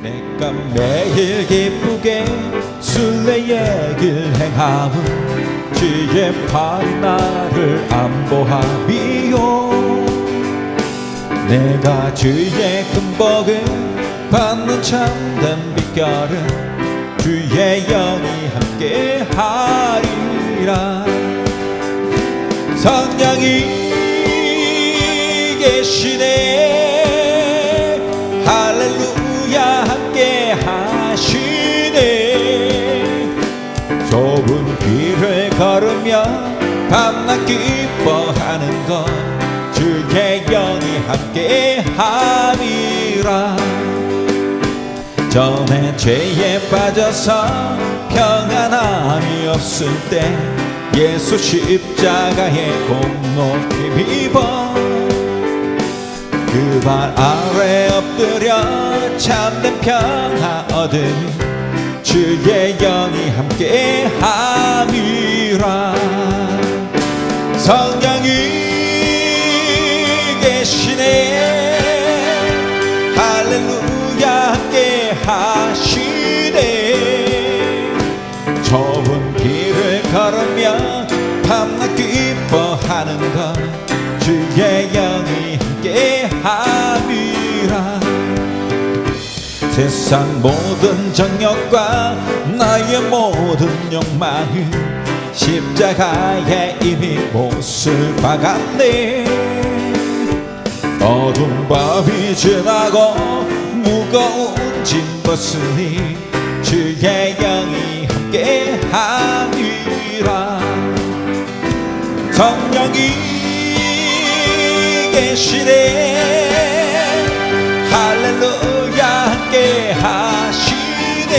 내가 매일 기쁘게 순례의 길 행함은 주의 팔이 나를 안보하리요. 내가 주의 큰 복을 받는 참된 비결은 주의 영이 함께 하리라. 성령이 계시네 할렐루야 함께 하시네. 좁은 길을 걸으며 밤낮 기뻐하는 것 주의 영이 함께 하리라. 전에 죄에 빠져서 평안함이 없을 때 예수 십자가의 공로를 입어 그 발 아래 엎드려 참된 평화 얻으니 주의 영이 함께 함이라. 성령이 계시네 할렐루야 함께 하시네. 좁은 길을 걸으며 밤낮 기뻐하는 것 주의 영이 함께 함이라. 세상 모든 정욕과 나의 모든 욕망을 십자가에 이미 못을 박았네. 어두운 밤이 지나고 무거운 짐 벗으니 주의 영이 함께 하리라. 성령이 계시네 할렐루야 함께 하시네.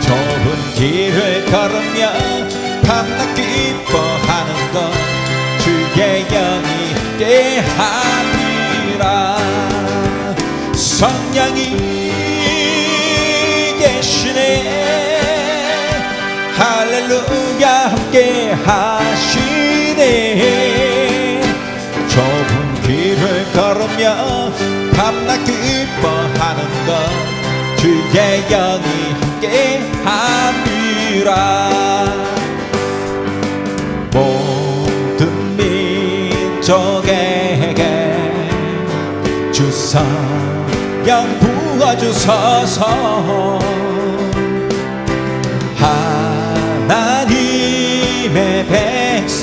좁은 길을 걸으며 밤낮 기뻐하는 것 주의 영이 함께 하리라. 성령이 계시네 할렐루야 함께 하시네. 좁은 길을 걸으며 밤낮 기뻐하는 것 주의 영이 함께 함이라. 모든 민족에게 주성령 부어주소서. 하나님의 백성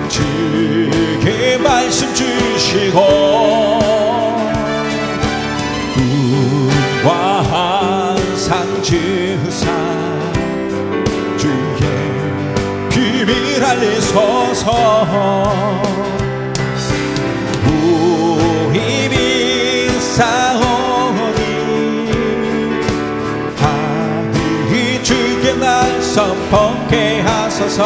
주의 말씀 주시고 구와 항상 주사 주의 비밀 알리소서. 우리 믿사오니 하늘이 주의 날 선포케 하소서.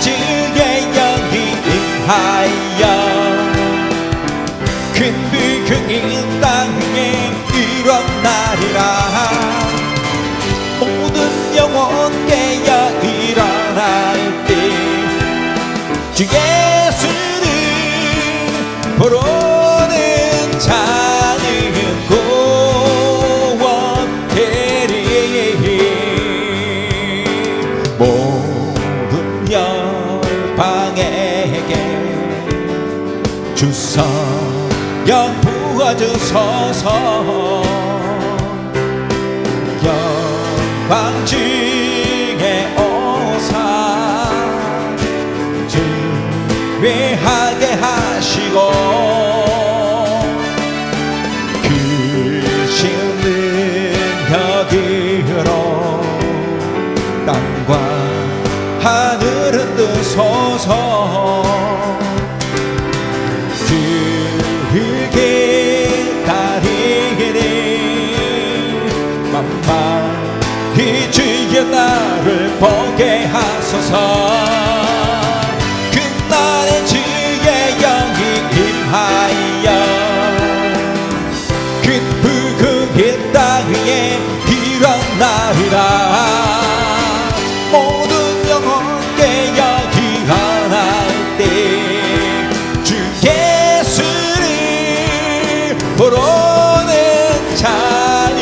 주의 영이 임하여 큰 비극이 땅에 일어나리라. 모든 영혼 깨어 일어날 때 주 예수를 부르는 자는 구원되리. 모든 열방에게 주사 영 부어주소서 영광 중에 오사 지휘하게 하시고 크신 능력으로 땅과 하늘은 뜨소서 그게 다리니 만만히 주의 나를 보게 하소서 그날의 주의 영이 임하여 큰 북극의 땅 위에 일어나리라 모든 영혼 깨어 기원할 때 주 예수를 보러는 자는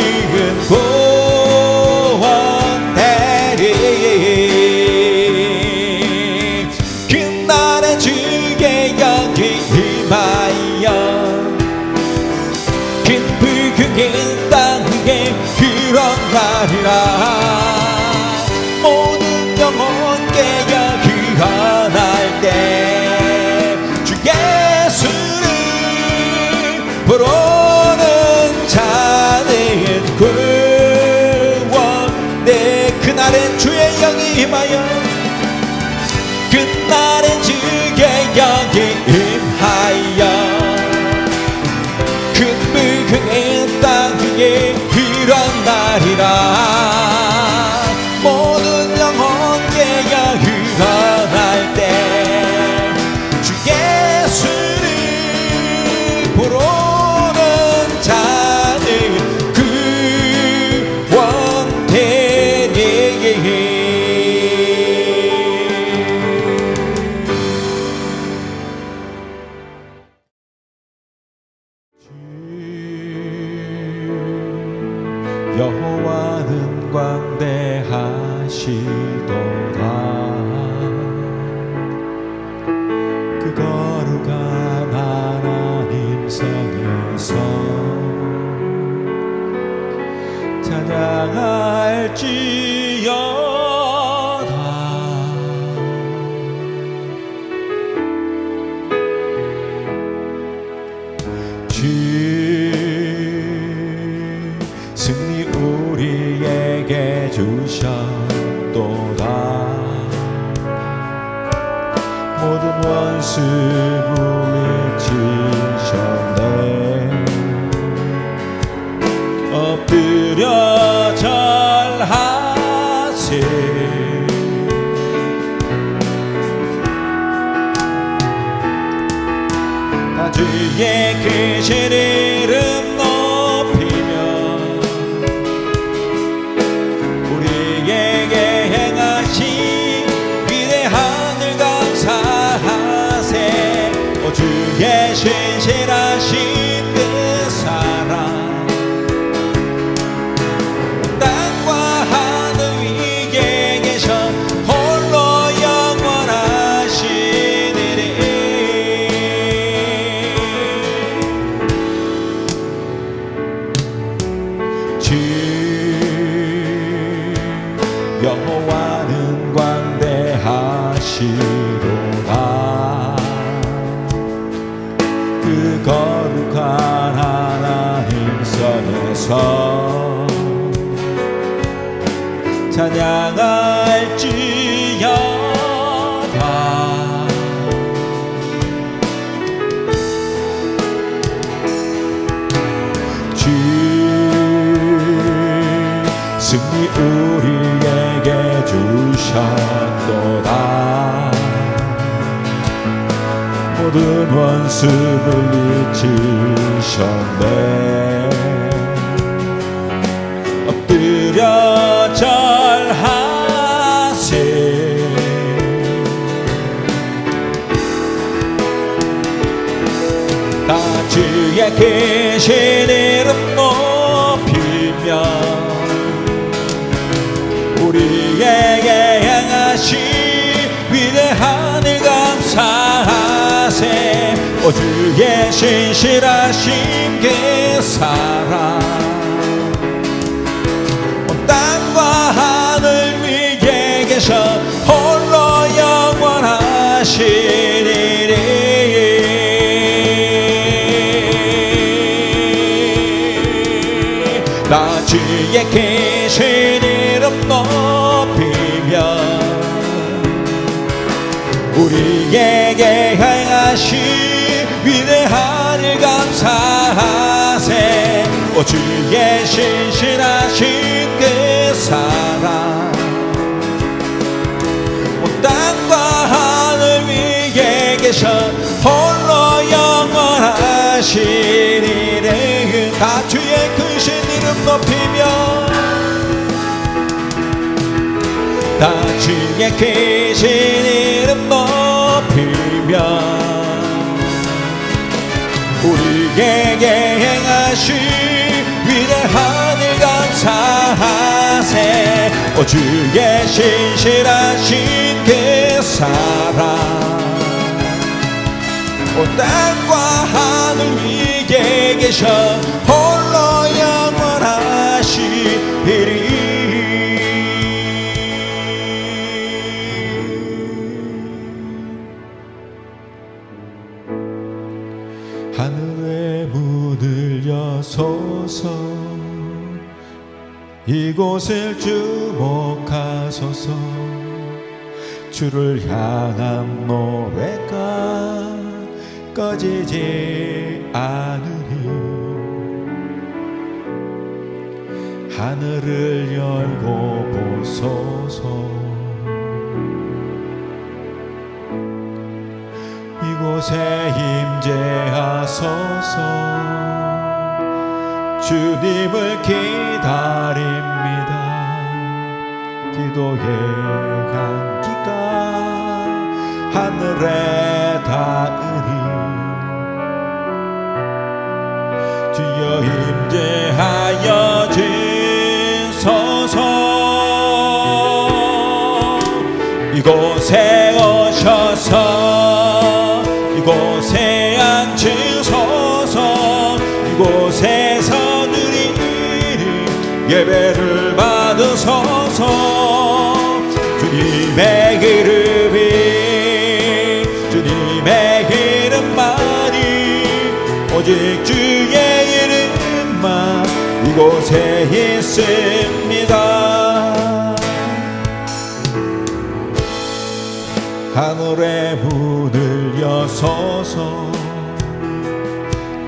구원되리 그날의 주의 영이 임하여 큰 북극의 땅 위에 일어나리라 모든 영혼 깨어 기원할 때 주 예수를 부르는 자는 구원돼 그날엔 주의 영이 임하여 그날엔 주의 영이 임하여 큰 북극의 땅 위에 일어나리라 모든 영혼 깨어 일어날 때 주 예수를 부르는 자는 구원되리 여호와는 광대하시도다 그 거룩한 하나님 성에서 찬양할지어다 주 승리 우리에게 주셨도다 모든 원수 물리치셨네 엎드려 절하세 다 주의 크신 이름 높이며 우리에게 행하신 위대한 일 감사하세 오 주의 신실하신 그 사랑 땅과 하늘 위에 계셔 홀로 영원하시니리 주 여호와는 광대하시도다 그 거룩한 하나님 선에서 찬양할지어다 주 승리 우리에게 주셨도다 모든 원수 물리치셨네 엎드려 절하세 다 주의 크신 이름 높이며 우리에게 행하신 위대한 일 감사하세 오 오 주의 신실하신 그 사랑 땅과 하늘 위에 계셔 홀로 영원하시리니 나 주의 계신 이름 높이며 우리에게 행하신 위대한 일 감사하세 오 주의 신실하신 그 사랑 온 땅과 하늘 위에 계셔 홀로 영원하시리니 다 주의 크신 이름 높이며 다 주의 크신 이름 높이며 우리에게 행하신 위대한 일 감사하세 오 주의 신실하신 그 사랑 오 땅과 하늘 위에 계셔 홀로 영원하시리니 하늘의 문을 여소서 이곳을 주목하소서 주를 향한 노래가 꺼지지 않으니 하늘을 열고 보소서 이곳에 임재하소서 주님을 기다립니다 기도의 향기가 하늘에 닿으니 주여 임재하여 주소서 이곳에 오셔서 이곳에 앉으소서 이곳에서 드리는 예배를 받으소서 주님의 이름이 주님의 이름만이 오직 주의 이름만 이곳에 있습니다 하늘의 문을 여소서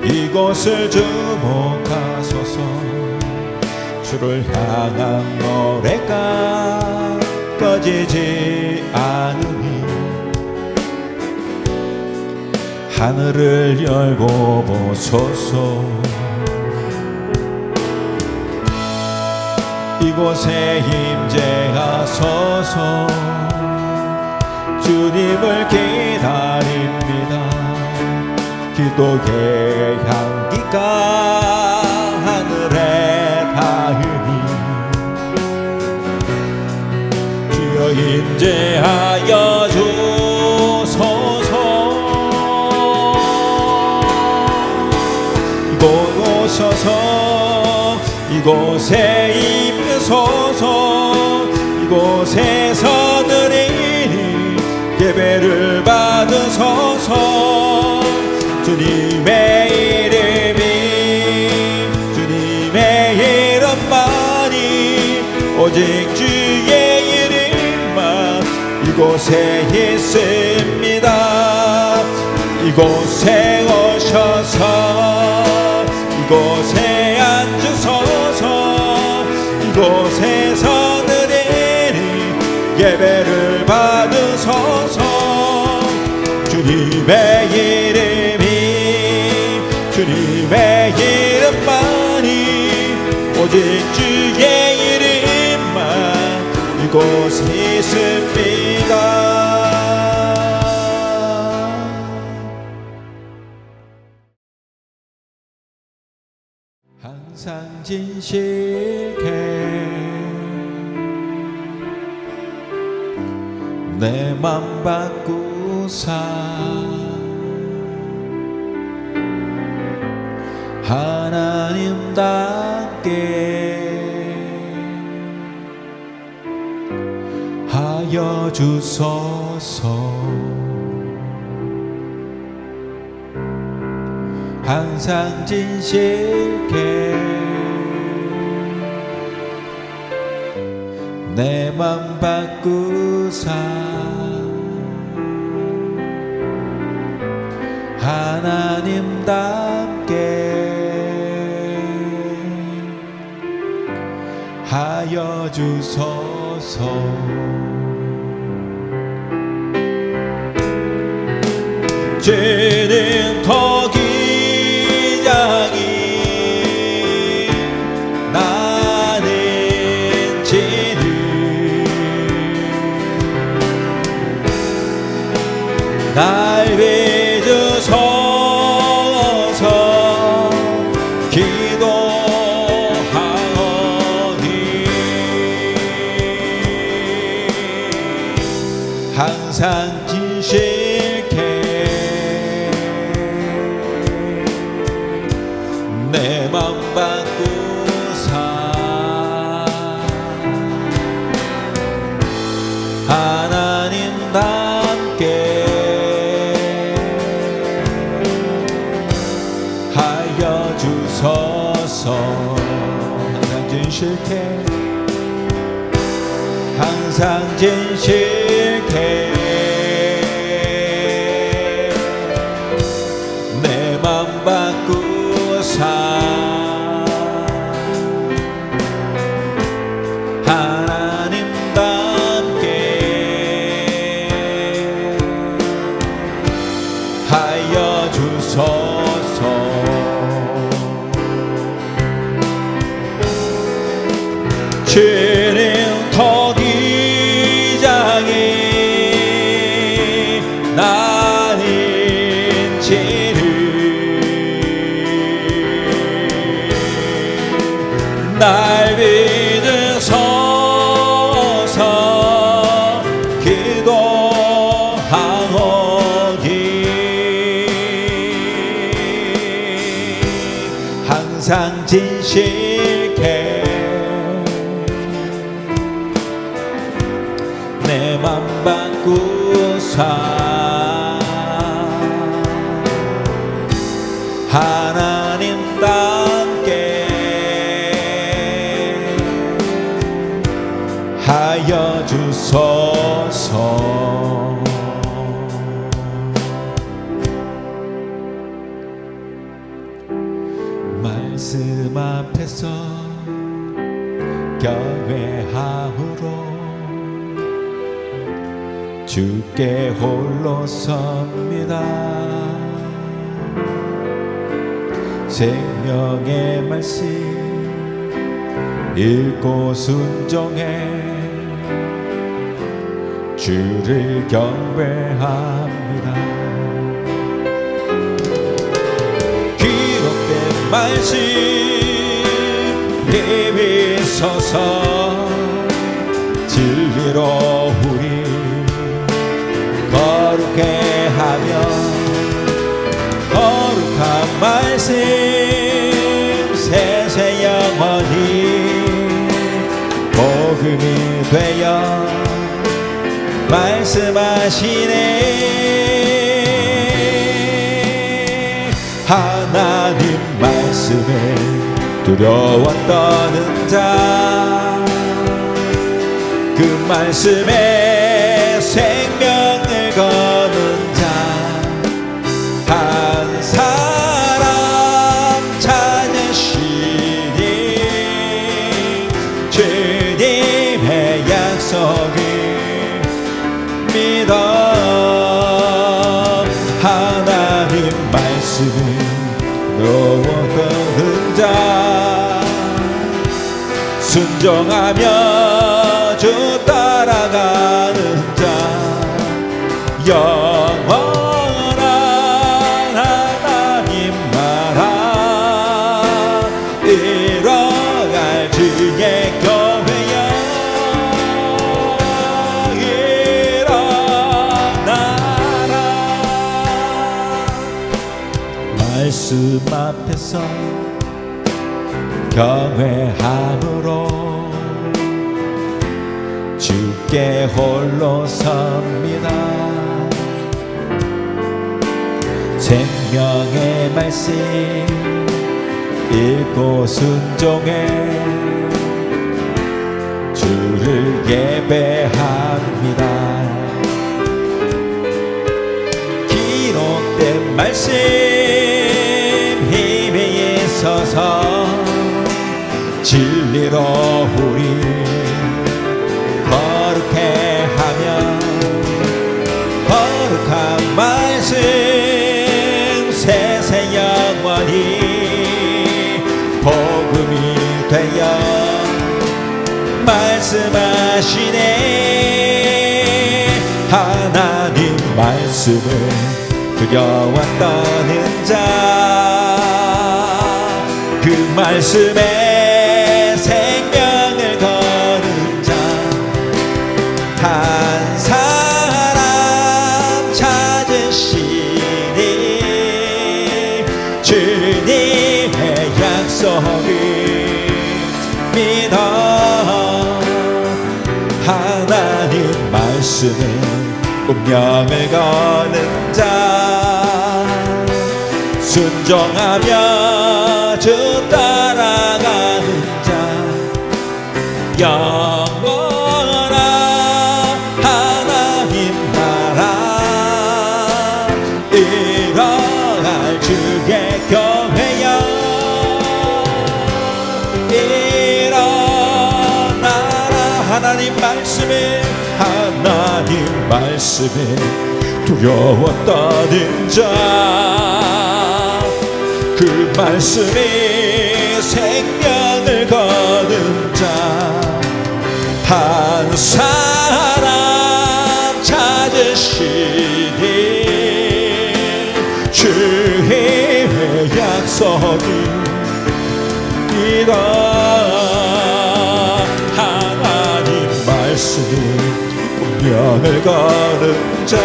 이곳을 주목하소서 주를 향한 노래가 꺼지지 않으니 하늘을 열고 보소서 이곳에 임재하소서 주님을 기다립니다 기도의 향기가 하늘에 닿으니 주여 임재하여 주소서 이곳 오셔서 이곳에 임소서 이곳에서 드리니 예배를 받으소서 주님의 이름이 주님의 이름만이 오직 주의 이름만 이곳에 있습니다 이곳에 오셔서 이곳에 앉으소서 이곳에서 드리니 예배를 받으소서 주님의 이름이 주님의 이름만이 오직 주의 이름만 이곳에 있습니다 항상 진실게 내 맘 바꾸사 하나님답게 하여 주소서. 항상 진실게 내 맘 바꾸사 하나님답게 하여 주소서. 죄는 더 기장이 나는 죄를 날 빚으소서 기도하오니 항상 진실케 내 맘 바꾸사 하나님답게 하여 주소서. 항상 진실케 항상 진실케 내 맘 바꾸사 하나님답게 하여 주소서. 죄는 더 기장이 나는 죄를 날 믿으소서 기도하오니 항상 진실케 내 맘 바꾸사 하나님답게 하여 주소서. 말씀 앞에서 경외함으로 주께 홀로 섭니다. 생명의 말씀 읽고 순종해 주를 경배합니다. 기록된 말씀 비비소서 진리로 우리 거룩해 하며 거룩한 말씀 세세 영원히 복음이 되어 말씀하시네. 하나님 말씀에 두려워 떠는 자 그 말씀에 생명을 거는 자 한 사람 찾으시니 주님의 약속을 믿어 하나님 말씀을 놓아거는 자 순종하며 주 따라가는 자 영원한 하나님 나라 이뤄갈 주의 교회여 일어나라. 말씀 앞에서 경외함으로 주께 홀로 섭니다. 생명의 말씀 읽고 순종해 주를 예배합니다. 기록된 말씀 힘에 있어서 진리로 우리 거룩해 하며 거룩한 말씀 세세 영원히 복음이 되어 말씀하시네. 하나님 말씀을 두려웠다는 자, 그 말씀에 생명을 거는 자, 한 사람 찾으시니 주님의 약속을 믿어 하나님 말씀에 운명을 거는 자, 순종하며 주 따라가는 자, 영원한 하나님 나라 이뤄갈 주의 교회여 일어나라. 하나님 말씀에 하나님 말씀에 두려웠다는 자, 그 말씀이 생명을 거는 자, 한 사람 찾으시니 주의 약속이 이라. 하나님 말씀이 운명을 거는 자,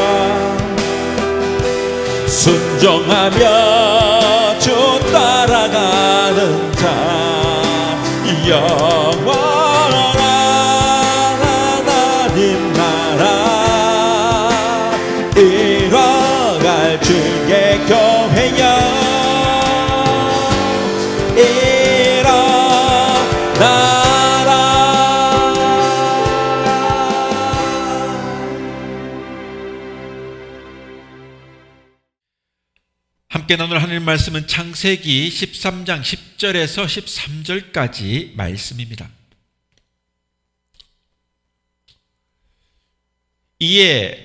순종하며 주 따라가는 자, 영원한 하나님 나라 이뤄갈 주의 교회여 일어나라. 함께 나눌 하나님 말씀은 창세기 13장 10절에서 13절까지 말씀입니다. 이에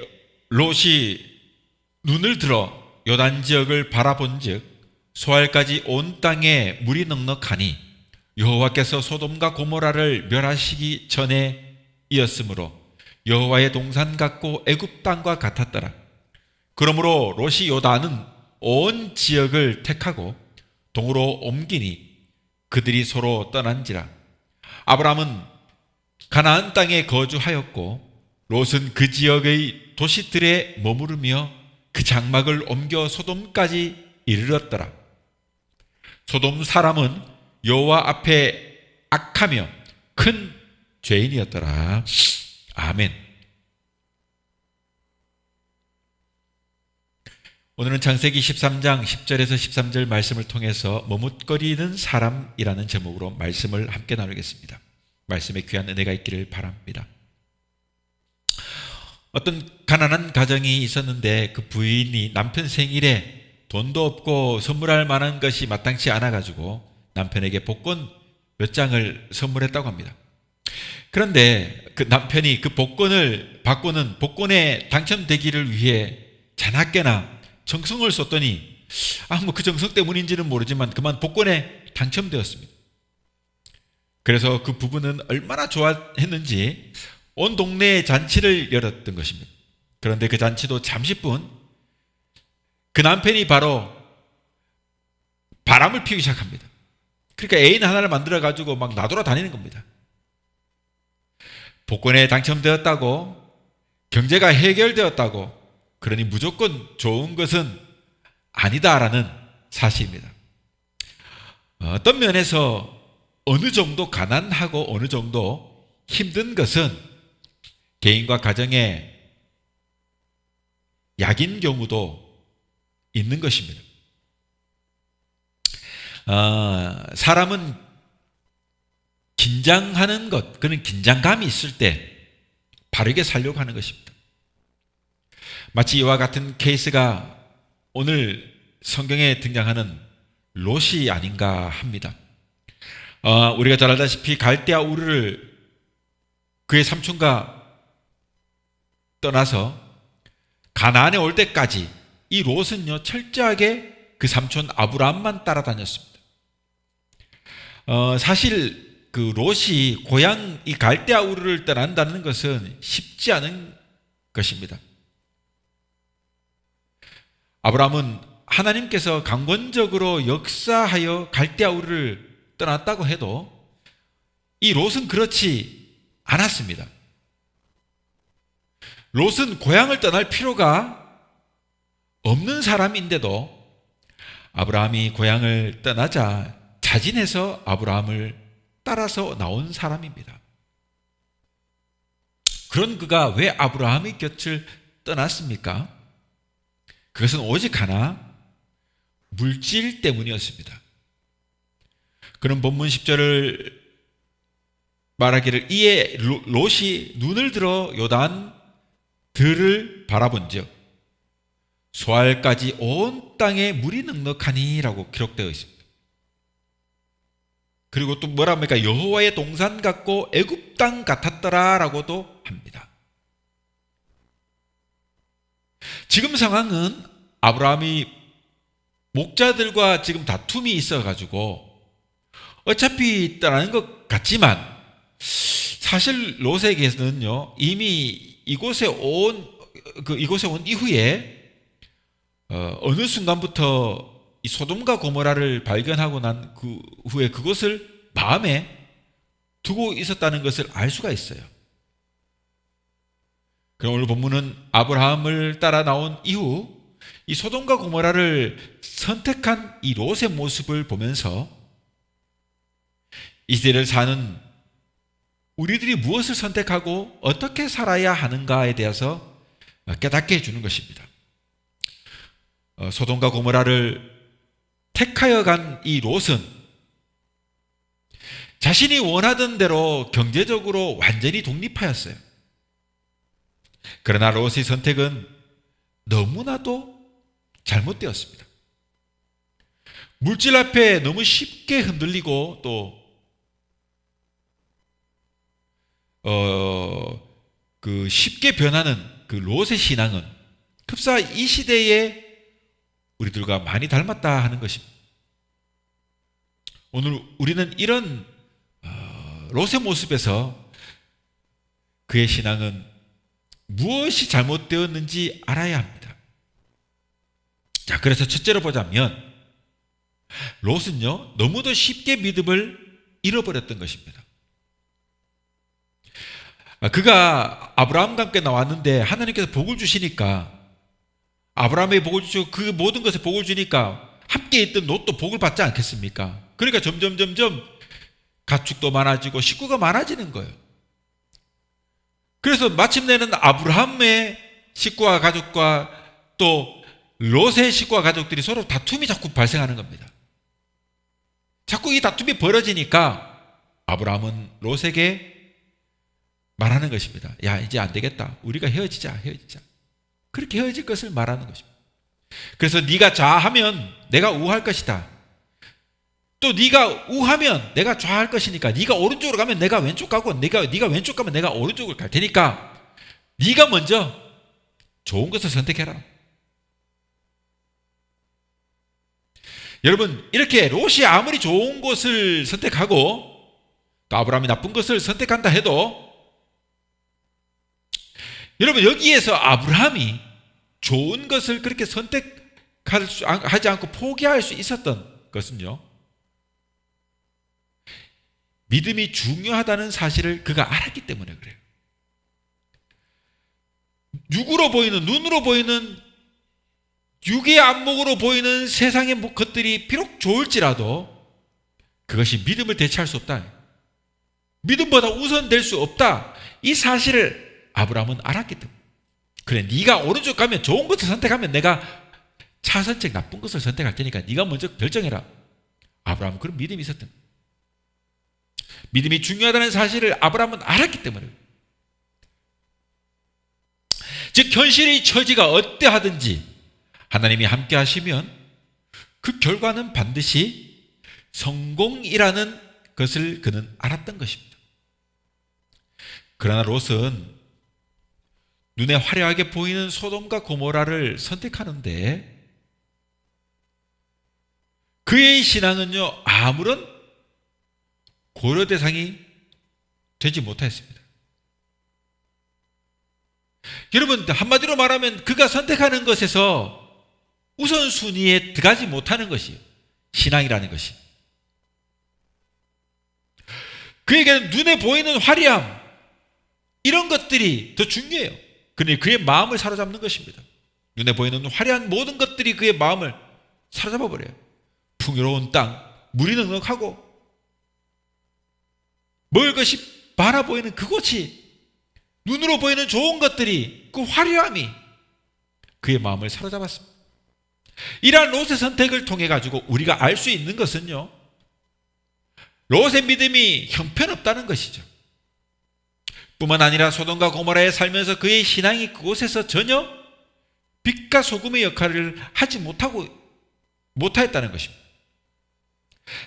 롯이 눈을 들어 요단 지역을 바라본즉 소알까지 온 땅에 물이 넉넉하니 여호와께서 소돔과 고모라를 멸하시기 전에 이었으므로 여호와의 동산 같고 애굽 땅과 같았더라. 그러므로 롯이 요단은 온 지역을 택하고 동으로 옮기니 그들이 서로 떠난지라. 아브라함은 가나안 땅에 거주하였고 롯은 그 지역의 도시들에 머무르며 그 장막을 옮겨 소돔까지 이르렀더라. 소돔 사람은 여호와 앞에 악하며 큰 죄인이었더라. 아멘. 오늘은 창세기 13장 10절에서 13절 말씀을 통해서 머뭇거리는 사람이라는 제목으로 말씀을 함께 나누겠습니다. 말씀에 귀한 은혜가 있기를 바랍니다. 어떤 가난한 가정이 있었는데 그 부인이 남편 생일에 돈도 없고 선물할 만한 것이 마땅치 않아가지고 남편에게 복권 몇 장을 선물했다고 합니다. 그런데 그 남편이 그 복권을 바꾸는 복권에 당첨되기를 위해 자나깨나 정성을 쏟더니 그 정성 때문인지는 모르지만 그만 복권에 당첨되었습니다. 그래서 그 부부는 얼마나 좋아했는지 온 동네에 잔치를 열었던 것입니다. 그런데 그 잔치도 잠시뿐 그 남편이 바로 바람을 피우기 시작합니다. 그러니까 애인 하나를 만들어 가지고 막 나돌아 다니는 겁니다. 복권에 당첨되었다고, 경제가 해결되었다고, 그러니 무조건 좋은 것은 아니다라는 사실입니다. 어떤 면에서 어느 정도 가난하고 어느 정도 힘든 것은 개인과 가정의 약인 경우도 있는 것입니다. 사람은 긴장하는 것, 그런 긴장감이 있을 때 바르게 살려고 하는 것입니다. 마치 이와 같은 케이스가 오늘 성경에 등장하는 롯이 아닌가 합니다. 우리가 잘 알다시피 갈대아 우르를 그의 삼촌과 떠나서 가나안에 올 때까지 이 롯은요 철저하게 그 삼촌 아브라함만 따라다녔습니다. 사실 그 롯이 고향 이 갈대아 우르를 떠난다는 것은 쉽지 않은 것입니다. 아브라함은 하나님께서 강권적으로 역사하여 갈대아 우르를 떠났다고 해도 이 롯은 그렇지 않았습니다. 롯은 고향을 떠날 필요가 없는 사람인데도 아브라함이 고향을 떠나자 자진해서 아브라함을 따라서 나온 사람입니다. 그런 그가 왜 아브라함의 곁을 떠났습니까? 그것은 오직 하나, 물질 때문이었습니다. 그런 본문 10절을 말하기를 이에 롯이 눈을 들어 요단 들을 바라본즉 소알까지 온 땅에 물이 넉넉하니라고 기록되어 있습니다. 그리고 또 뭐라 합니까? 여호와의 동산 같고 애굽 땅 같았더라라고도 합니다. 지금 상황은 아브라함이 목자들과 지금 다툼이 있어가지고 어차피 떠나는 것 같지만 사실 롯에게는요 이미 이곳에 온 이후에 어느 순간부터 이 소돔과 고모라를 발견하고 난 그 후에 그것을 마음에 두고 있었다는 것을 알 수가 있어요. 그럼 오늘 본문은 아브라함을 따라 나온 이후 이 소돔과 고모라를 선택한 이 롯의 모습을 보면서 이 시대를 사는 우리들이 무엇을 선택하고 어떻게 살아야 하는가에 대해서 깨닫게 해주는 것입니다. 소돔과 고모라를 택하여 간 이 롯은 자신이 원하던 대로 경제적으로 완전히 독립하였어요. 그러나 롯의 선택은 너무나도 잘못되었습니다. 물질 앞에 너무 쉽게 흔들리고 또 쉽게 변하는 그 롯의 신앙은 급사 이 시대에 우리들과 많이 닮았다 하는 것입니다. 오늘 우리는 이런 롯의 모습에서 그의 신앙은 무엇이 잘못되었는지 알아야 합니다. 자, 그래서 첫째로 보자면 롯은요 너무도 쉽게 믿음을 잃어버렸던 것입니다. 그가 아브라함과 함께 나왔는데 하나님께서 복을 주시니까 아브라함에게 복을 주시고 그 모든 것에 복을 주니까 함께 있던 롯도 복을 받지 않겠습니까? 그러니까 점점 가축도 많아지고 식구가 많아지는 거예요. 그래서 마침내는 아브라함의 식구와 가족과 또 롯의 식구와 가족들이 서로 다툼이 자꾸 발생하는 겁니다. 자꾸 이 다툼이 벌어지니까 아브라함은 롯에게 말하는 것입니다. 야, 이제 안 되겠다. 우리가 헤어지자. 그렇게 헤어질 것을 말하는 것입니다. 그래서 네가 좌하면 내가 우할 것이다. 또 네가 우하면 내가 좌할 것이니까 네가 오른쪽으로 가면 내가 왼쪽 가고 네가 왼쪽 가면 내가 오른쪽으로 갈 테니까 네가 먼저 좋은 것을 선택해라. 여러분, 이렇게 롯이 아무리 좋은 것을 선택하고 또 아브라함이 나쁜 것을 선택한다 해도 여러분, 여기에서 아브라함이 좋은 것을 그렇게 선택하지 않고 포기할 수 있었던 것은요, 믿음이 중요하다는 사실을 그가 알았기 때문에 그래요. 눈으로 보이는 육의 안목으로 보이는 세상의 것들이 비록 좋을지라도 그것이 믿음을 대체할 수 없다. 믿음보다 우선될 수 없다. 이 사실을 아브라함은 알았기 때문에. 그래, 네가 오른쪽 가면 좋은 것을 선택하면 내가 차선책 나쁜 것을 선택할 테니까 네가 먼저 결정해라. 아브라함은 그런 믿음이 있었던 거예요. 믿음이 중요하다는 사실을 아브라함은 알았기 때문에. 즉 현실의 처지가 어떠하든지 하나님이 함께 하시면 그 결과는 반드시 성공이라는 것을 그는 알았던 것입니다. 그러나 롯은 눈에 화려하게 보이는 소돔과 고모라를 선택하는데 그의 신앙은요 아무런 고려 대상이 되지 못했습니다. 여러분, 한마디로 말하면 그가 선택하는 것에서 우선순위에 들어가지 못하는 것이에요. 신앙이라는 것이. 그에게는 눈에 보이는 화려함, 이런 것들이 더 중요해요. 그런데 그의 마음을 사로잡는 것입니다. 눈에 보이는 화려한 모든 것들이 그의 마음을 사로잡아 버려요. 풍요로운 땅, 물이 넉넉하고 먹을 것이 많아 보이는 그곳이, 눈으로 보이는 좋은 것들이, 그 화려함이 그의 마음을 사로잡았습니다. 이러한 롯의 선택을 통해 가지고 우리가 알 수 있는 것은요, 롯의 믿음이 형편없다는 것이죠. 뿐만 아니라 소돔과 고모라에 살면서 그의 신앙이 그곳에서 전혀 빛과 소금의 역할을 하지 못하였다는 것입니다.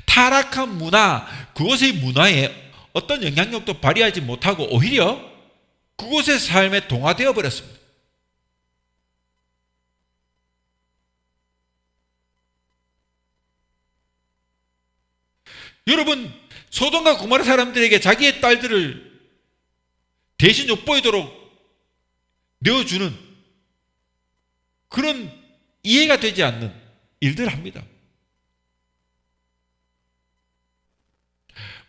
타락한 문화, 그곳의 문화에 어떤 영향력도 발휘하지 못하고 오히려 그곳의 삶에 동화되어 버렸습니다. 여러분, 소돔과 고모라 사람들에게 자기의 딸들을 대신 엿보이도록 내어주는 그런 이해가 되지 않는 일들을 합니다.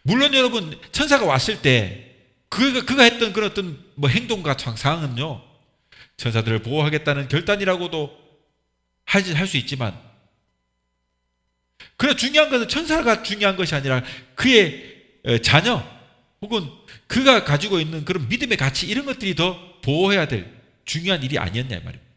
물론 여러분, 천사가 왔을 때 그가 했던 그런 어떤 행동과 상황은요, 천사들을 보호하겠다는 결단이라고도 할 수 있지만, 그러나 중요한 것은 천사가 중요한 것이 아니라 그의 자녀 혹은 그가 가지고 있는 그런 믿음의 가치, 이런 것들이 더 보호해야 될 중요한 일이 아니었냐 이 말입니다.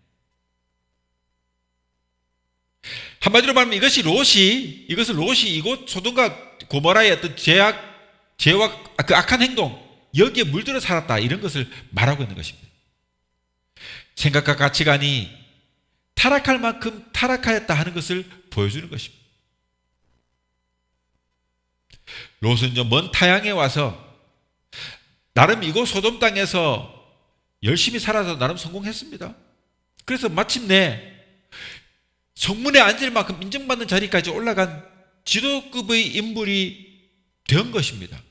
한마디로 말하면 이것을 롯이 이곳 소돔과 고모라의 어떤 죄와 그 악한 행동, 여기에 물들어 살았다, 이런 것을 말하고 있는 것입니다. 생각과 가치관이 타락할 만큼 타락하였다 하는 것을 보여주는 것입니다. 롯은 먼 타향에 와서 나름 이곳 소돔 땅에서 열심히 살아서 나름 성공했습니다. 그래서 마침내 성문에 앉을 만큼 인정받는 자리까지 올라간 지도급의 인물이 된 것입니다.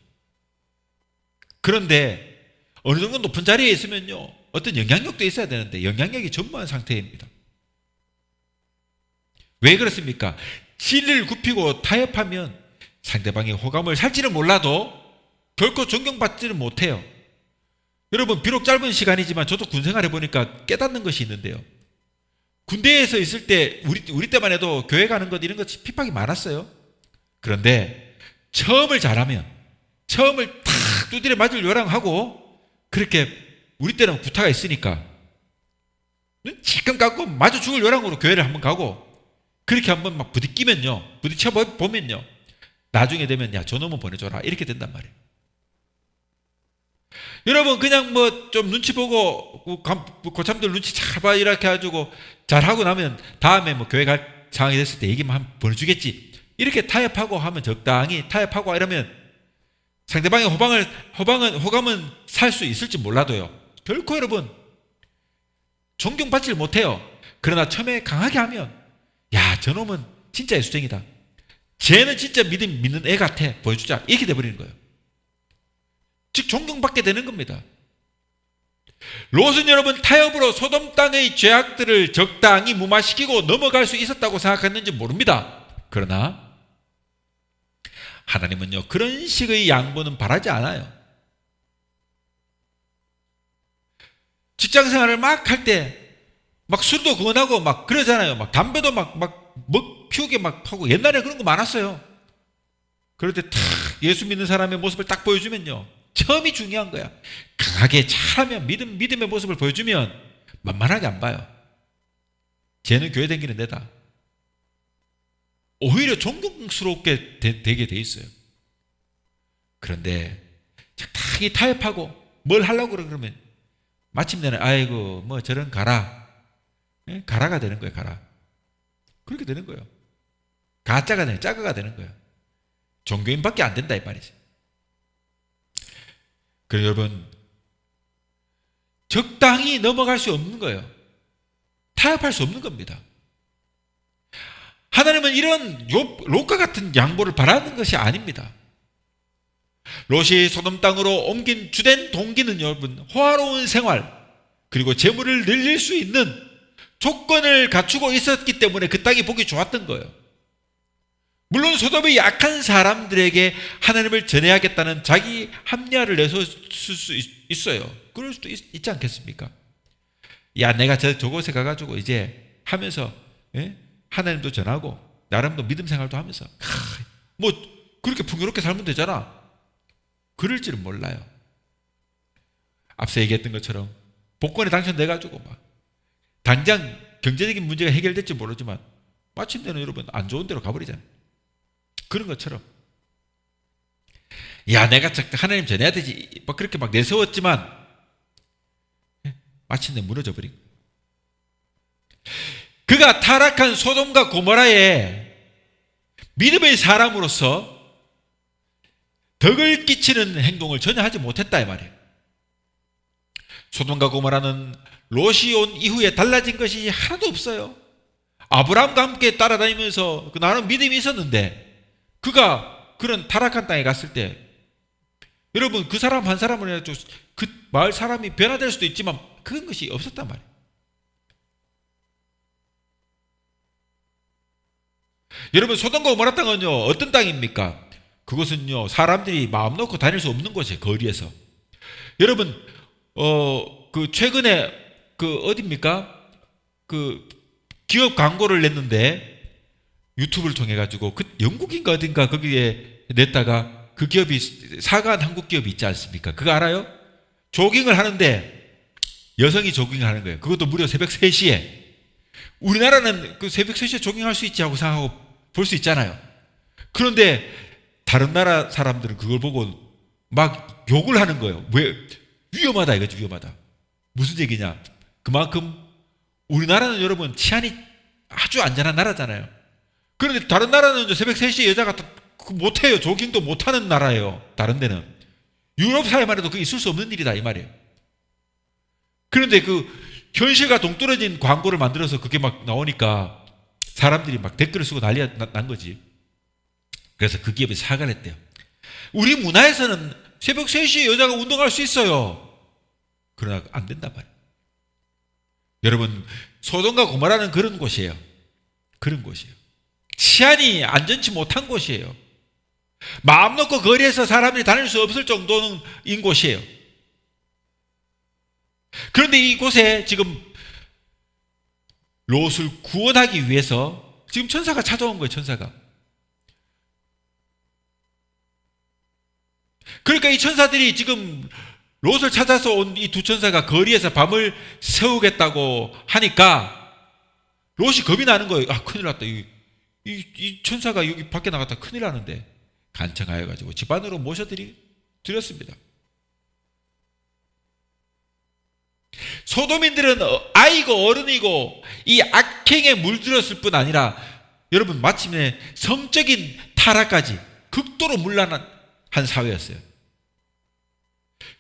그런데 어느 정도 높은 자리에 있으면요, 어떤 영향력도 있어야 되는데 영향력이 전무한 상태입니다. 왜 그렇습니까? 진리를 굽히고 타협하면 상대방의 호감을 살지는 몰라도 결코 존경받지는 못해요. 여러분, 비록 짧은 시간이지만 저도 군 생활해 보니까 깨닫는 것이 있는데요. 군대에서 있을 때 우리 때만 해도 교회 가는 것 이런 것 핍박이 많았어요. 그런데 처음을 잘하면, 처음을 탁 두드려 맞을 요랑하고, 그렇게 우리 때는 구타가 있으니까 눈 찔끔 감고 마주 죽을 요랑으로 교회를 한번 가고, 그렇게 한번 막 부딪혀 보면요, 나중에 되면 야, 저놈은 보내줘라, 이렇게 된단 말이에요. 여러분, 그냥 좀 눈치 보고 고참들 눈치 잘 봐 이렇게 해가지고 잘하고 나면 다음에 교회 갈 상황이 됐을 때 얘기만 하면 보내주겠지, 이렇게 타협하고 하면, 적당히 타협하고 이러면 상대방의 호감은 살 수 있을지 몰라도요, 결코 여러분 존경받지를 못해요. 그러나 처음에 강하게 하면, 야, 저놈은 진짜 예수쟁이다, 쟤는 진짜 믿는 애 같아, 보여주자, 이렇게 돼버리는 거예요. 즉 존경받게 되는 겁니다. 롯은 여러분, 타협으로 소돔 땅의 죄악들을 적당히 무마시키고 넘어갈 수 있었다고 생각했는지 모릅니다. 그러나 하나님은요, 그런 식의 양보는 바라지 않아요. 직장 생활을 막 할 때 막 술도 그만하고 막 그러잖아요. 막 담배도 막 피우게 막 하고 옛날에 그런 거 많았어요. 그럴 때 탁 예수 믿는 사람의 모습을 딱 보여주면요. 처음이 중요한 거야. 강하게 잘하면 믿음의 모습을 보여주면 만만하게 안 봐요. 쟤는 교회 다니는 데다. 오히려 존경스럽게 되게 돼 있어요. 그런데 적당히 타협하고 뭘 하려고 그러면 마침내는 아이고 뭐 저런 가라. 가라가 되는 거예요. 가라. 그렇게 되는 거예요. 가짜가 되는 짜가가 되는 거예요. 종교인밖에 안 된다 이 말이죠. 그래서 여러분 적당히 넘어갈 수 없는 거예요. 타협할 수 없는 겁니다. 하나님은 이런 롯과 같은 양보를 바라는 것이 아닙니다. 롯이 소돔 땅으로 옮긴 주된 동기는 여러분 호화로운 생활 그리고 재물을 늘릴 수 있는 조건을 갖추고 있었기 때문에 그 땅이 보기 좋았던 거예요. 물론 소돔의 약한 사람들에게 하나님을 전해야겠다는 자기 합리화를 내세울 수 있어요. 그럴 수도 있지 않겠습니까? 야 내가 저곳에 가가지고 이제 하면서 하나님도 전하고 나름도 믿음 생활도 하면서 뭐 그렇게 풍요롭게 살면 되잖아. 그럴 줄은 몰라요. 앞서 얘기했던 것처럼 복권에 당첨돼가지고 막 당장 경제적인 문제가 해결될지 모르지만 마침내는 여러분 안 좋은 데로 가버리잖아요. 그런 것처럼 야 내가 하나님 전해야 되지 막 그렇게 막 내세웠지만 마침내 무너져 버린 그가 타락한 소돔과 고모라에 믿음의 사람으로서 덕을 끼치는 행동을 전혀 하지 못했다 이 말이에요. 소돔과 고모라는 롯이 온 이후에 달라진 것이 하나도 없어요. 아브라함과 함께 따라다니면서 나는 믿음이 있었는데 그가 그런 타락한 땅에 갔을 때 여러분 그 사람 한 사람을 해가지고 그 마을 사람이 변화될 수도 있지만 그런 것이 없었단 말이에요. 여러분 소돔과 고모라 땅은요 어떤 땅입니까? 그것은요 사람들이 마음 놓고 다닐 수 없는 곳이에요. 거리에서. 여러분 그 최근에 그 어디입니까? 그 기업 광고를 냈는데 유튜브를 통해 가지고 그 영국인가 어딘가 거기에 냈다가 그 기업이 사과한 한국 기업이 있지 않습니까? 그거 알아요? 조깅을 하는데 여성이 조깅을 하는 거예요. 그것도 무려 새벽 3시에. 우리나라는 그 새벽 3시에 조깅할 수 있지 하고 생각하고 볼 수 있잖아요. 그런데 다른 나라 사람들은 그걸 보고 막 욕을 하는 거예요. 왜? 위험하다 이거지. 위험하다. 무슨 얘기냐? 그만큼 우리나라는 여러분 치안이 아주 안전한 나라잖아요. 그런데 다른 나라는 새벽 3시에 여자가 못해요. 조깅도 못하는 나라예요. 다른 데는. 유럽 사회만 해도 그게 있을 수 없는 일이다 이 말이에요. 그런데 그 현실과 동떨어진 광고를 만들어서 그게 막 나오니까 사람들이 막 댓글을 쓰고 난리가 난 거지. 그래서 그 기업이 사과를 했대요. 우리 문화에서는 새벽 3시에 여자가 운동할 수 있어요. 그러나 안 된단 말이에요. 여러분 소돔과 고모라는 그런 곳이에요. 그런 곳이에요. 치안이 안전치 못한 곳이에요. 마음 놓고 거리에서 사람들이 다닐 수 없을 정도인 곳이에요. 그런데 이곳에 지금 롯을 구원하기 위해서 지금 천사가 찾아온 거예요. 천사가. 그러니까 이 천사들이 지금 롯을 찾아서 온 이 두 천사가 거리에서 밤을 새우겠다고 하니까 롯이 겁이 나는 거예요. 아 큰일 났다. 이 천사가 여기 밖에 나갔다 큰일 나는데 간청하여 가지고 집 안으로 모셔드렸습니다. 소돔인들은 아이고 어른이고 이 악행에 물들었을 뿐 아니라 여러분 마침내 성적인 타락까지 극도로 문란한 사회였어요.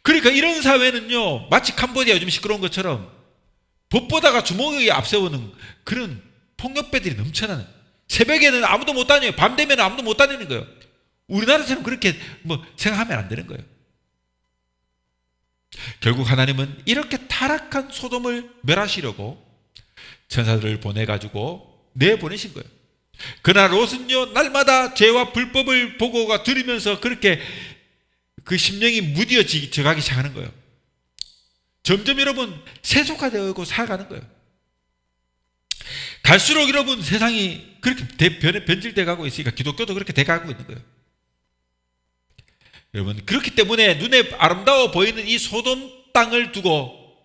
그러니까 이런 사회는요 마치 캄보디아 요즘 시끄러운 것처럼 법보다가 주먹이 앞세우는 그런 폭력배들이 넘쳐나는, 새벽에는 아무도 못 다녀요. 밤 되면 아무도 못 다니는 거예요. 우리나라처럼 그렇게 생각하면 안 되는 거예요. 결국 하나님은 이렇게 타락한 소돔을 멸하시려고 천사들을 보내가지고 내보내신 거예요. 그러나 롯은요 날마다 죄와 불법을 보고가 들으면서 그렇게 그 심령이 무뎌져 가기 시작하는 거예요. 점점 여러분 세속화되고 살아가는 거예요. 갈수록 여러분 세상이 그렇게 변질돼 가고 있으니까 기독교도 그렇게 돼 가고 있는 거예요. 여러분, 그렇기 때문에 눈에 아름다워 보이는 이 소돔 땅을 두고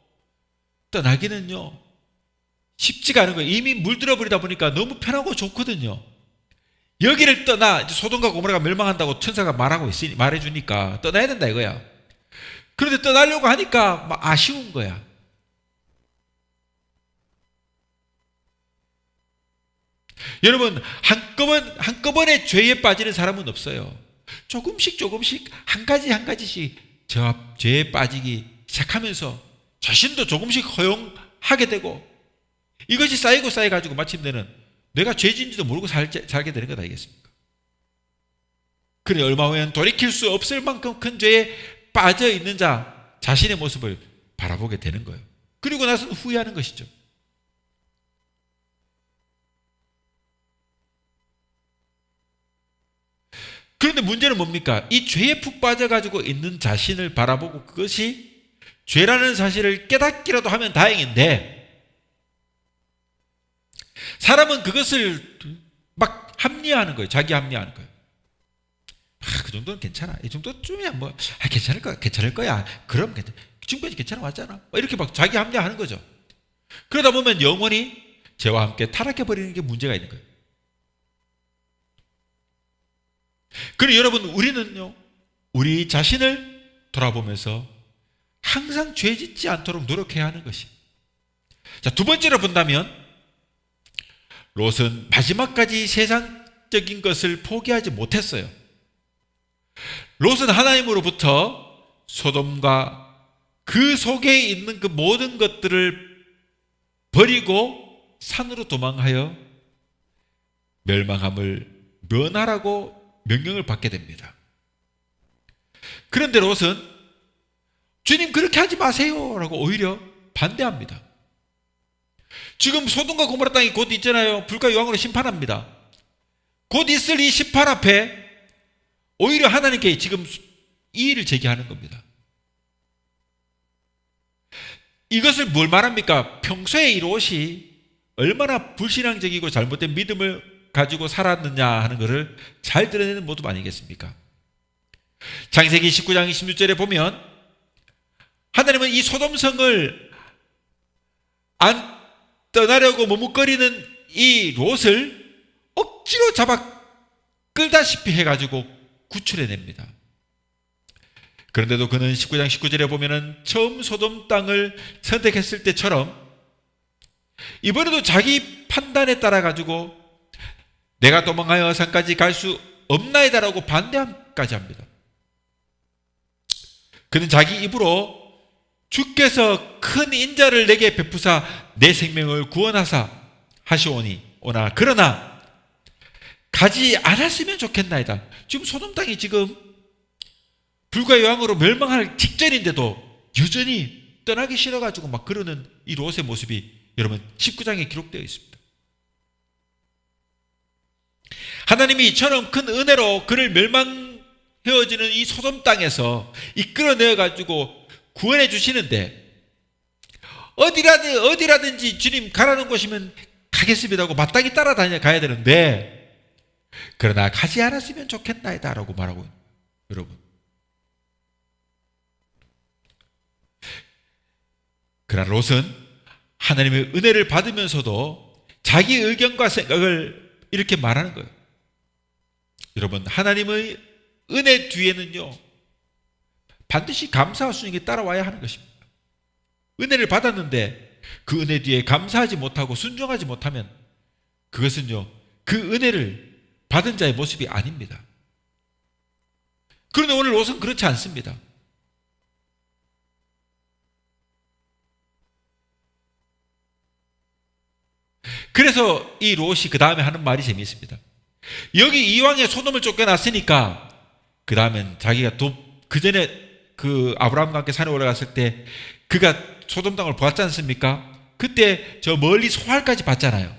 떠나기는요 쉽지가 않은 거예요. 이미 물들어 버리다 보니까 너무 편하고 좋거든요. 여기를 떠나 소돔과 고모라가 멸망한다고 천사가 말해주니까 떠나야 된다 이거야. 그런데 떠나려고 하니까 막 아쉬운 거야. 여러분, 한꺼번에 죄에 빠지는 사람은 없어요. 조금씩 한 가지씩 죄에 빠지기 시작하면서 자신도 조금씩 허용하게 되고 이것이 쌓여가지고 마침내는 내가 죄진지도 모르고 살게 되는 것 아니겠습니까? 그래 얼마 후에는 돌이킬 수 없을 만큼 큰 죄에 빠져 있는 자 자신의 모습을 바라보게 되는 거예요. 그리고 나서는 후회하는 것이죠. 그런데 문제는 뭡니까? 이 죄에 푹 빠져가지고 있는 자신을 바라보고 그것이 죄라는 사실을 깨닫기라도 하면 다행인데 사람은 그것을 막 합리화하는 거예요. 자기 합리화하는 거예요. 그 정도는 괜찮아. 이 정도쯤이야 괜찮을 거야. 그럼 지금까지 괜찮아 왔잖아. 이렇게 막 자기 합리화하는 거죠. 그러다 보면 영원히 죄와 함께 타락해버리는 게 문제가 있는 거예요. 그리고 여러분, 우리는요 우리 자신을 돌아보면서 항상 죄 짓지 않도록 노력해야 하는 것이. 자, 두 번째로 본다면 롯은 마지막까지 세상적인 것을 포기하지 못했어요. 롯은 하나님으로부터 소돔과 그 속에 있는 그 모든 것들을 버리고 산으로 도망하여 멸망함을 면하라고 명령을 받게 됩니다. 그런데 롯은 주님 그렇게 하지 마세요 라고 오히려 반대합니다. 지금 소돔과 고모라 땅이 곧 있잖아요. 불과 유황으로 심판합니다. 곧 있을 이 심판 앞에 오히려 하나님께 지금 이의를 제기하는 겁니다. 이것을 뭘 말합니까? 평소에 이 롯이 얼마나 불신앙적이고 잘못된 믿음을 가지고 살았느냐 하는 것을 잘 드러내는 모습 아니겠습니까? 창세기 19장 26절에 보면 하나님은 이 소돔성을 안 떠나려고 머뭇거리는 이 롯을 억지로 잡아 끌다시피 해가지고 구출해냅니다. 그런데도 그는 19장 19절에 보면은 처음 소돔 땅을 선택했을 때처럼 이번에도 자기 판단에 따라 가지고 내가 도망하여 산까지 갈 수 없나이다라고 반대함까지 합니다. 그는 자기 입으로 주께서 큰 인자를 내게 베푸사 내 생명을 구원하사 하시오나 그러나 가지 않았으면 좋겠나이다. 지금 소돔 땅이 지금 불과 유황으로 멸망할 직전인데도 여전히 떠나기 싫어가지고 막 그러는 이 롯의 모습이 여러분 19장에 기록되어 있습니다. 하나님이 이처럼 큰 은혜로 그를 멸망해어지는 이 소돔 땅에서 이끌어내어가지고 구원해 주시는데 어디라든지 주님 가라는 곳이면 가겠습니다 하고 마땅히 따라다녀 가야 되는데 그러나 가지 않았으면 좋겠나이다 라고 말하고 있는 여러분. 그러나 롯은 하나님의 은혜를 받으면서도 자기 의견과 생각을 이렇게 말하는 거예요. 여러분, 하나님의 은혜 뒤에는요 반드시 감사와 순종이 따라와야 하는 것입니다. 은혜를 받았는데 그 은혜 뒤에 감사하지 못하고 순종하지 못하면 그것은요 그 은혜를 받은 자의 모습이 아닙니다. 그런데 오늘 롯은 그렇지 않습니다. 그래서 이 롯이 그 다음에 하는 말이 재미있습니다. 여기 이왕에 소돔을 쫓겨났으니까 그 다음엔 자기가 그 전에 그 아브라함과 함께 산에 올라갔을 때 그가 소돔 땅을 보았지 않습니까? 그때 저 멀리 소알까지 봤잖아요.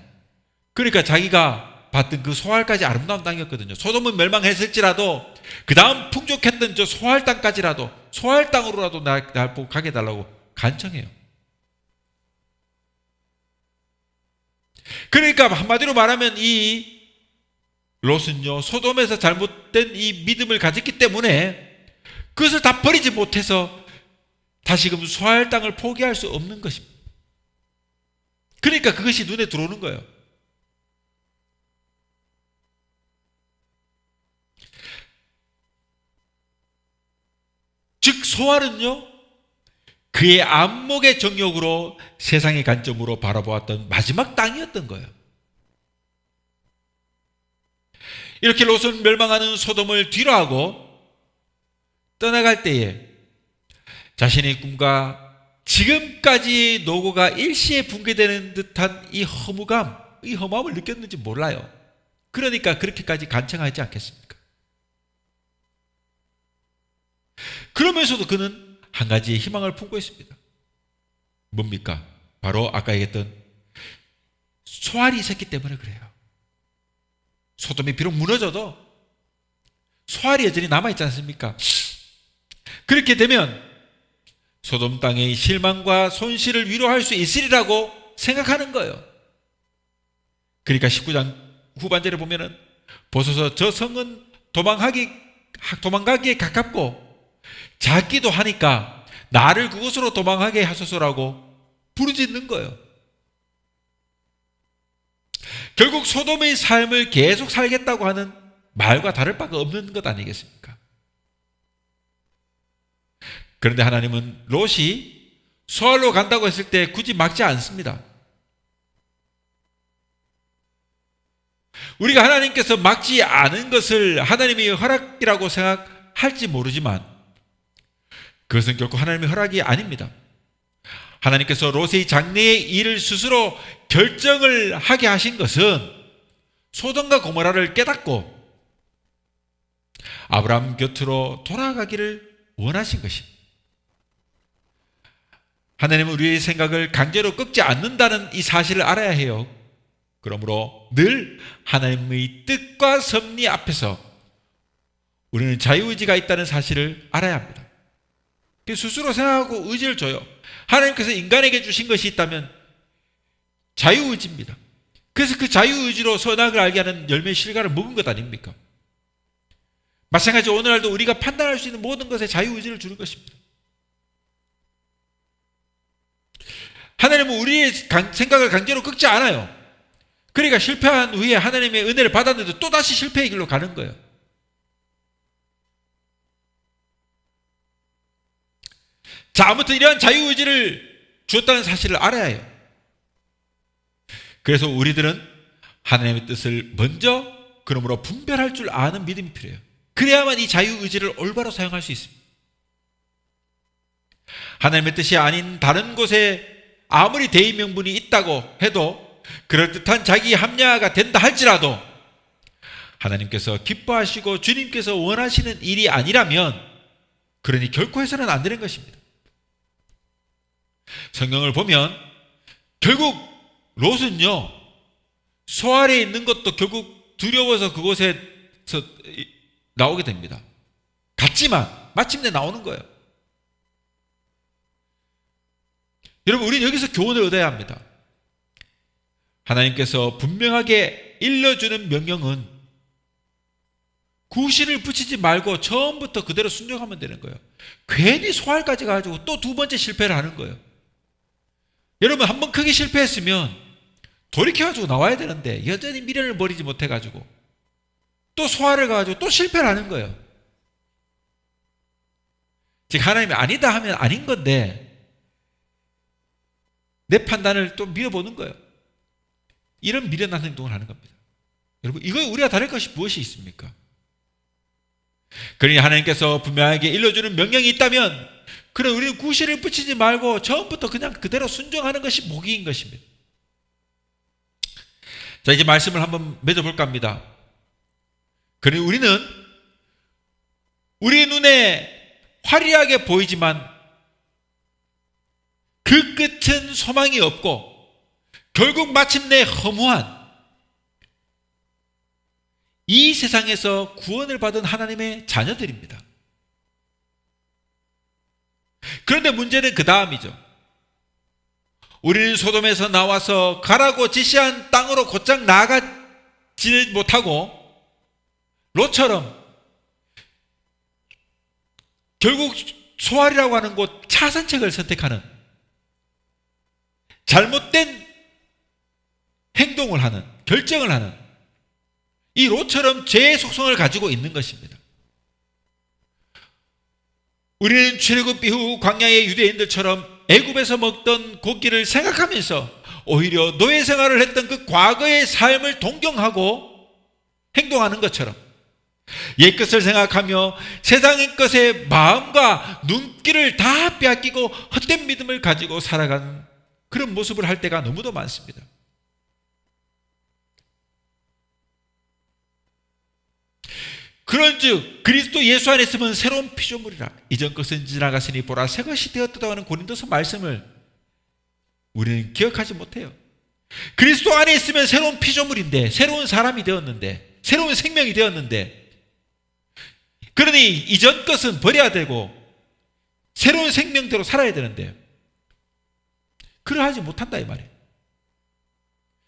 그러니까 자기가 봤던 그 소알까지 아름다운 땅이었거든요. 소돔은 멸망했을지라도 그 다음 풍족했던 저 소알 땅까지라도 소알 땅으로라도 날 보고 가게 해달라고 간청해요. 그러니까 한마디로 말하면 이 롯은요, 소돔에서 잘못된 이 믿음을 가졌기 때문에 그것을 다 버리지 못해서 다시금 소할 땅을 포기할 수 없는 것입니다. 그러니까 그것이 눈에 들어오는 거예요. 즉 소알은요, 그의 안목의 정욕으로 세상의 관점으로 바라보았던 마지막 땅이었던 거예요. 이렇게 롯은 멸망하는 소돔을 뒤로하고 떠나갈 때에 자신의 꿈과 지금까지 노고가 일시에 붕괴되는 듯한 이 허무함을 느꼈는지 몰라요. 그러니까 그렇게까지 간청하지 않겠습니까? 그러면서도 그는 한 가지의 희망을 품고 있습니다. 뭡니까? 바로 아까 얘기했던 소알이 있었기 때문에 그래요. 소돔이 비록 무너져도 소알이 여전히 남아있지 않습니까? 그렇게 되면 소돔 땅의 실망과 손실을 위로할 수 있으리라고 생각하는 거예요. 그러니까 19장 후반절에 보면은 보소서 저 성은 도망가기에 가깝고 작기도 하니까 나를 그곳으로 도망하게 하소서라고 부르짖는 거예요. 결국 소돔의 삶을 계속 살겠다고 하는 말과 다를 바가 없는 것 아니겠습니까? 그런데 하나님은 롯이 소알로 간다고 했을 때 굳이 막지 않습니다. 우리가 하나님께서 막지 않은 것을 하나님의 허락이라고 생각할지 모르지만 그것은 결코 하나님의 허락이 아닙니다. 하나님께서 롯의 장래의 일을 스스로 결정을 하게 하신 것은 소돔과 고모라를 깨닫고 아브라함 곁으로 돌아가기를 원하신 것입니다. 하나님은 우리의 생각을 강제로 꺾지 않는다는 이 사실을 알아야 해요. 그러므로 늘 하나님의 뜻과 섭리 앞에서 우리는 자유의지가 있다는 사실을 알아야 합니다. 스스로 생각하고 의지를 줘요. 하나님께서 인간에게 주신 것이 있다면 자유의지입니다. 그래서 그 자유의지로 선악을 알게 하는 열매의 실과를 먹은 것 아닙니까? 마찬가지로 오늘날도 우리가 판단할 수 있는 모든 것에 자유의지를 주는 것입니다. 하나님은 우리의 생각을 강제로 꺾지 않아요. 그러니까 실패한 후에 하나님의 은혜를 받았는데 또다시 실패의 길로 가는 거예요. 자, 아무튼 이러한 자유의지를 주었다는 사실을 알아야 해요. 그래서 우리들은 하나님의 뜻을 먼저 그러므로 분별할 줄 아는 믿음이 필요해요. 그래야만 이 자유의지를 올바로 사용할 수 있습니다. 하나님의 뜻이 아닌 다른 곳에 아무리 대의 명분이 있다고 해도 그럴듯한 자기 합리화가 된다 할지라도 하나님께서 기뻐하시고 주님께서 원하시는 일이 아니라면 그러니 결코 해서는 안 되는 것입니다. 성경을 보면 결국 롯은요, 소알에 있는 것도 결국 두려워서 그곳에서 나오게 됩니다. 갔지만 마침내 나오는 거예요. 여러분, 우리는 여기서 교훈을 얻어야 합니다. 하나님께서 분명하게 일러주는 명령은 구실을 붙이지 말고 처음부터 그대로 순종하면 되는 거예요. 괜히 소알까지 가지고 또 두 번째 실패를 하는 거예요. 여러분, 한번 크게 실패했으면 돌이켜가지고 나와야 되는데 여전히 미련을 버리지 못해가지고 또 소알을 가지고 또 실패를 하는 거예요. 즉 하나님이 아니다 하면 아닌 건데 내 판단을 또 밀어보는 거예요. 이런 미련한 행동을 하는 겁니다. 여러분, 이거에 우리가 다를 것이 무엇이 있습니까? 그러니 하나님께서 분명하게 일러주는 명령이 있다면 그럼 우리는 구실을 붙이지 말고 처음부터 그냥 그대로 순종하는 것이 목이인 것입니다. 자, 이제 말씀을 한번 맺어볼까 합니다. 그러니 우리는 우리 눈에 화려하게 보이지만 그 끝은 소망이 없고 결국 마침내 허무한 이 세상에서 구원을 받은 하나님의 자녀들입니다. 그런데 문제는 그 다음이죠. 우리는 소돔에서 나와서 가라고 지시한 땅으로 곧장 나아가지 못하고 롯처럼 결국 소알이라고 하는 곳 차선책을 선택하는 잘못된 행동을 하는, 결정을 하는 이 롯처럼 죄의 속성을 가지고 있는 것입니다. 우리는 출애굽 이후 광야의 유대인들처럼 애굽에서 먹던 고기를 생각하면서 오히려 노예 생활을 했던 그 과거의 삶을 동경하고 행동하는 것처럼 옛것을 생각하며 세상의 것에 마음과 눈길을 다 빼앗기고 헛된 믿음을 가지고 살아가는 그런 모습을 할 때가 너무도 많습니다. 그런즉 그리스도 예수 안에 있으면 새로운 피조물이라 이전 것은 지나갔으니 보라 새 것이 되었다고 하는 고린도서 말씀을 우리는 기억하지 못해요. 그리스도 안에 있으면 새로운 피조물인데, 새로운 사람이 되었는데, 새로운 생명이 되었는데, 그러니 이전 것은 버려야 되고 새로운 생명대로 살아야 되는데 그러하지 못한다 이 말이에요.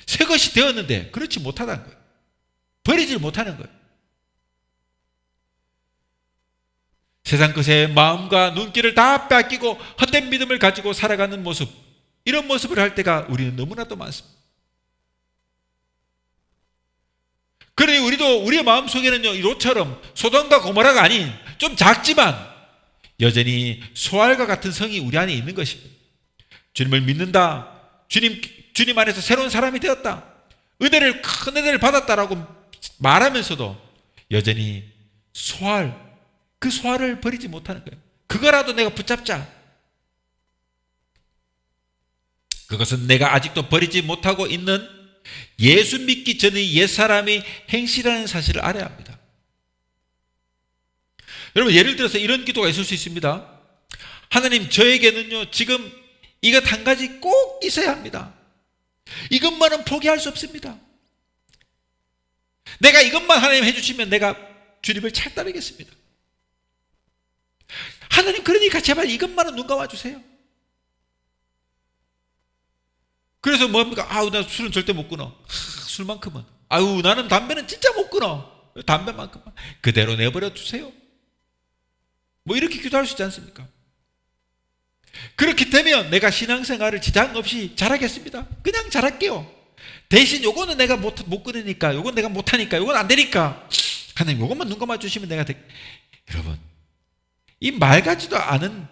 새 것이 되었는데 그렇지 못하다는 거예요. 버리질 못하는 거예요. 세상 것에 마음과 눈길을 다 뺏기고 헛된 믿음을 가지고 살아가는 모습, 이런 모습을 할 때가 우리는 너무나도 많습니다. 그러니 우리도 우리의 마음속에는요, 롯처럼 소돔과 고모라가 아닌 좀 작지만 여전히 소알과 같은 성이 우리 안에 있는 것입니다. 주님을 믿는다, 주님 안에서 새로운 사람이 되었다, 큰 은혜를 받았다라고 말하면서도 여전히 그 소알을 버리지 못하는 거예요. 그거라도 내가 붙잡자. 그것은 내가 아직도 버리지 못하고 있는 예수 믿기 전의 옛사람의 행실이라는 사실을 알아야 합니다. 여러분, 예를 들어서 이런 기도가 있을 수 있습니다. 하나님, 저에게는요 지금 이것 한 가지 꼭 있어야 합니다. 이것만은 포기할 수 없습니다. 내가 이것만 하나님 해주시면 내가 주님을 잘 따르겠습니다. 하나님, 그러니까 제발 이것만은 눈 감아주세요. 그래서 뭡니까? 나 술은 절대 못 끊어. 술만큼은. 나는 담배는 진짜 못 끊어. 담배만큼만. 그대로 내버려 두세요. 뭐 이렇게 기도할 수 있지 않습니까? 그렇게 되면 내가 신앙생활을 지장 없이 잘하겠습니다. 그냥 잘할게요. 대신 요거는 내가 못 끊으니까, 요건 내가 못하니까, 요건 안 되니까 하나님 요것만 눈 감아주시면 내가 여러분, 이 말 같지도 않은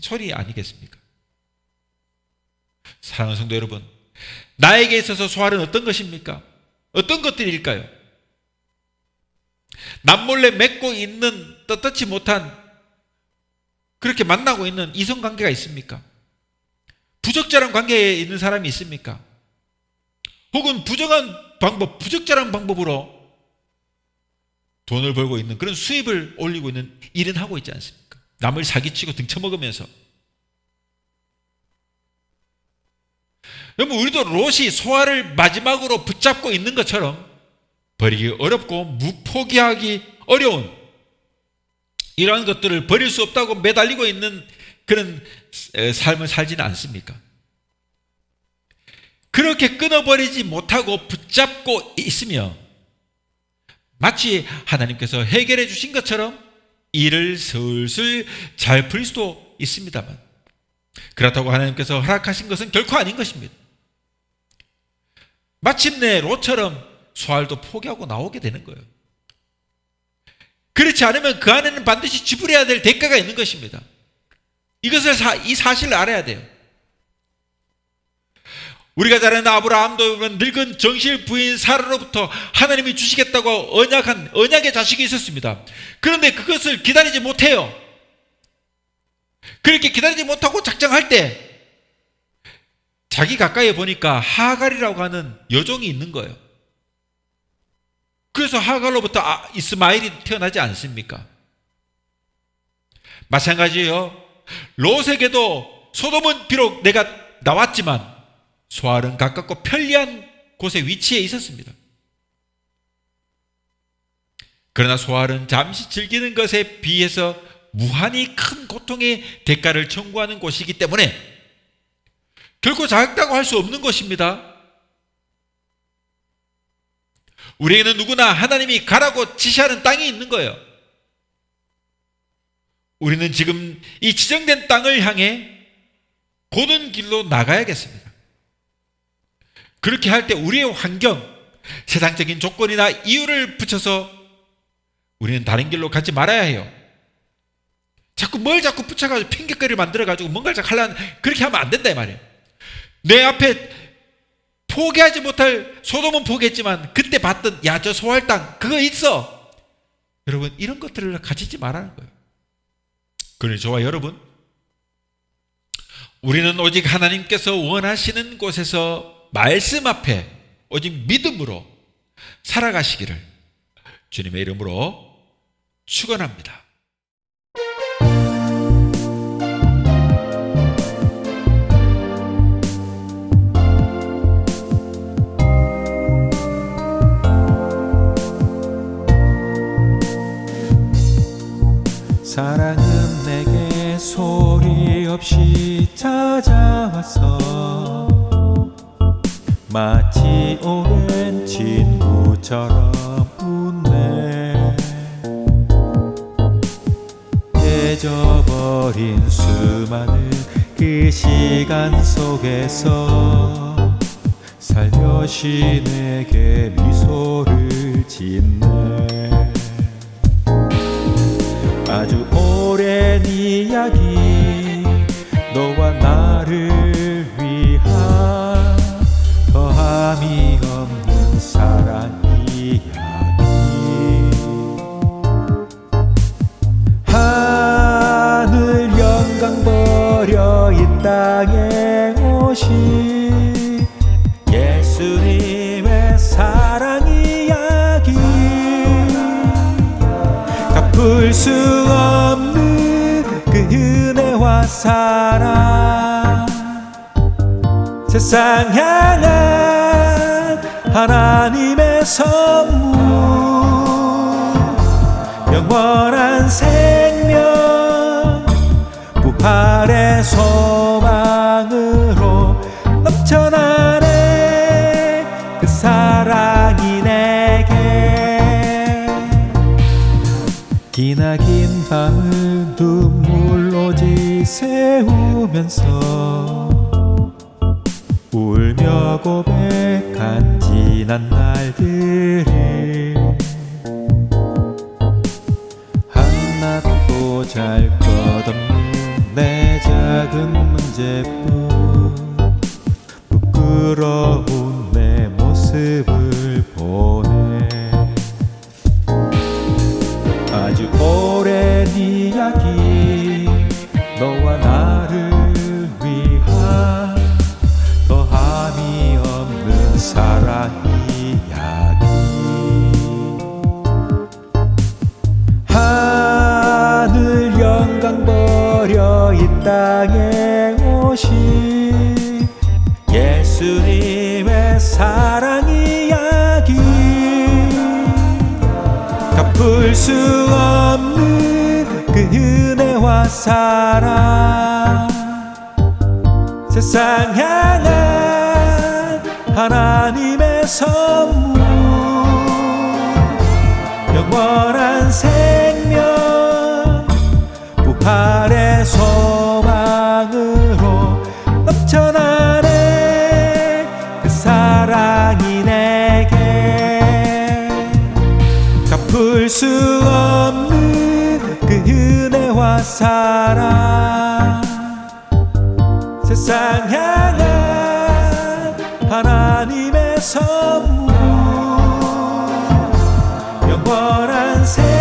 소리 아니겠습니까? 사랑하는 성도 여러분, 나에게 있어서 소알은 어떤 것입니까? 어떤 것들일까요? 남몰래 맺고 있는 떳떳지 못한, 그렇게 만나고 있는 이성관계가 있습니까? 부적절한 관계에 있는 사람이 있습니까? 혹은 부적절한 방법으로 돈을 벌고 있는, 그런 수입을 올리고 있는 일은 하고 있지 않습니까? 남을 사기치고 등쳐먹으면서. 여러분, 우리도 롯이 소알을 마지막으로 붙잡고 있는 것처럼 버리기 어렵고 포기하기 어려운 이러한 것들을 버릴 수 없다고 매달리고 있는 그런 삶을 살지는 않습니까? 그렇게 끊어버리지 못하고 붙잡고 있으며 마치 하나님께서 해결해 주신 것처럼 일을 슬슬 잘 풀릴 수도 있습니다만, 그렇다고 하나님께서 허락하신 것은 결코 아닌 것입니다. 마침내 롯처럼 소알도 포기하고 나오게 되는 거예요. 그렇지 않으면 그 안에는 반드시 지불해야 될 대가가 있는 것입니다. 이 사실을 알아야 돼요. 우리가 잘 아는 아브라함도 늙은 정실 부인 사라로부터 하나님이 주시겠다고 언약의 자식이 있었습니다. 그런데 그것을 기다리지 못해요. 그렇게 기다리지 못하고 작정할 때 자기 가까이에 보니까 하갈이라고 하는 여종이 있는 거예요. 그래서 하갈로부터 이스마엘이 태어나지 않습니까? 마찬가지예요. 롯에게도 소돔은 비록 내가 나왔지만 소알은 가깝고 편리한 곳에 위치해 있었습니다. 그러나 소알은 잠시 즐기는 것에 비해서 무한히 큰 고통의 대가를 청구하는 곳이기 때문에 결코 작다고 할 수 없는 것입니다. 우리에게는 누구나 하나님이 가라고 지시하는 땅이 있는 거예요. 우리는 지금 이 지정된 땅을 향해 고른 길로 나가야겠습니다. 그렇게 할 때 우리의 환경, 세상적인 조건이나 이유를 붙여서 우리는 다른 길로 가지 말아야 해요. 자꾸 붙여가지고 핑계거리를 만들어가지고 뭔가를 자꾸 하려는, 그렇게 하면 안 된다 이 말이에요. 내 앞에 포기하지 못할, 소돔은 포기했지만 그때 봤던 저 소할 땅 그거 있어. 여러분, 이런 것들을 가지지 말라는 거예요. 그러니 저와 여러분, 우리는 오직 하나님께서 원하시는 곳에서 말씀 앞에 오직 믿음으로 살아가시기를 주님의 이름으로 축원합니다. 사랑은 내게 소리 없이 찾아와서 마치 오랜 친구처럼 웃네. 잊어버린 수많은 그 시간 속에서 살며시 내게 미소를 짓네. 아주 오랜 이야기, 너와 나를 위한 더함이 없는 사랑 이야기. 하늘 영광 버려 이 땅에 오신 예수님의 사랑 이야기. 갚을 수 없는 그 은혜와 사랑, 세상 향한 하나님의 선물, 영원한 생명, 부활의 소망으로 넘쳐나네 그 사랑이 내게. 기나긴 밤을 눈물로지 세우면서 울며 고백한 지난 날들을 한낮도 잘 것 없는 내 작은 문제뿐 부끄러운 내 모습을 보네. 아주 오랜 이야기, 너와 나를 위한 더함이 없는 사랑 이야기. 하늘 영광 버려 이 땅에 오신 예수님의 사랑 이야기. 갚을 수 없는 그 은혜와 사랑, 세상 향한 하나님의 선물, 영원한 생명, 부활의 소망으로 넘쳐나네 그 사랑이 내게. 갚을 수 없는 그 은혜와 사랑, 세상 향한 하나님의 선물, 영원한 생명,